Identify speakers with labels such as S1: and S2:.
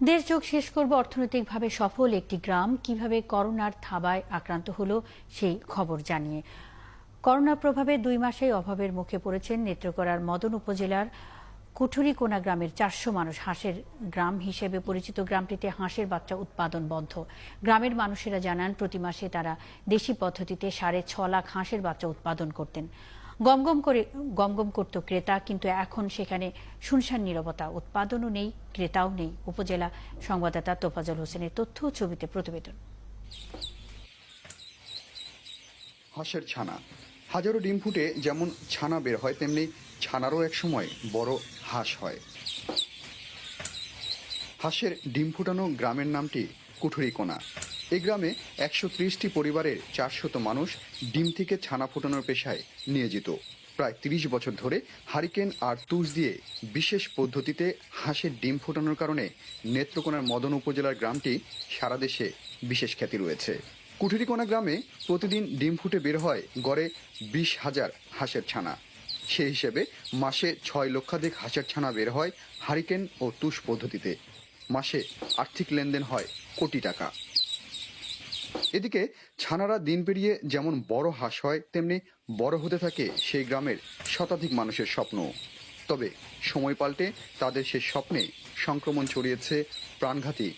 S1: দেশ যোগ শেষ করব অর্থনৈতিকভাবে সফল একটি গ্রাম কিভাবে করোনার থাবায় আক্রান্ত হলো সেই খবর জানিয়ে। করোনার প্রভাবে 2 মাসেই অভাবের মুখে পড়েছেন নেত্রকোনার মদন উপজেলার কুঠুরিকোনা গ্রামের 400 মানুষ। হাঁসের গ্রাম হিসেবে পরিচিত গ্রামটিতে হাঁসের বাচ্চা উৎপাদন বন্ধ। গ্রামের মানুষেরা জানান প্রতি মাসে তারা দেশি পদ্ধতিতে 6.5 লাখ হাঁসের বাচ্চা উৎপাদন করতেন। গমগম করত ক্রেতা, কিন্তু এখন সেখানে শুনশান নীরবতা। উৎপাদনও নেই, ক্রেতাও নেই। উপজেলা সংবাদদাতা তোফাজ্জল হোসেনের তথ্য ও ছবিতে প্রতিবেদন।
S2: হাঁসের ছানা, হাজারো ডিম ফুটে যেমন ছানা বের হয়, তেমনি ছানারও একসময় বড় হাঁস হয়। হাঁসের ডিম ফুটানো গ্রামের নামটি কুঠুরিকোনা। এই গ্রামে 130টি পরিবারের 400 মানুষ ডিম থেকে ছানা ফোটানোর পেশায় নিয়োজিত। প্রায় 30 বছর ধরে হারিকেন আর তুষ দিয়ে বিশেষ পদ্ধতিতে হাঁসের ডিম ফোটানোর কারণে নেত্রকোনার মদন উপজেলার গ্রামটি সারা দেশে বিশেষ খ্যাতি রয়েছে। কুঠুরিকোনা গ্রামে প্রতিদিন ডিম ফুটে বের হয় গড়ে 20,000 হাঁসের ছানা। সেই হিসেবে মাসে 6 লক্ষাধিক হাঁসের ছানা বের হয় হারিকেন ও তুষ পদ্ধতিতে। মাসে আর্থিক লেনদেন হয় কোটি টাকা। এদিকে ছানারা দিন পেরিয়ে যেমন বড় হাঁস হয়, তেমনি বড় হতে থাকে সেই গ্রামের শতাধিক মানুষের স্বপ্ন। তবে সময় পাল্টে তাদের সে স্বপ্নে সংক্রমণ ছড়িয়েছে প্রাণঘাতী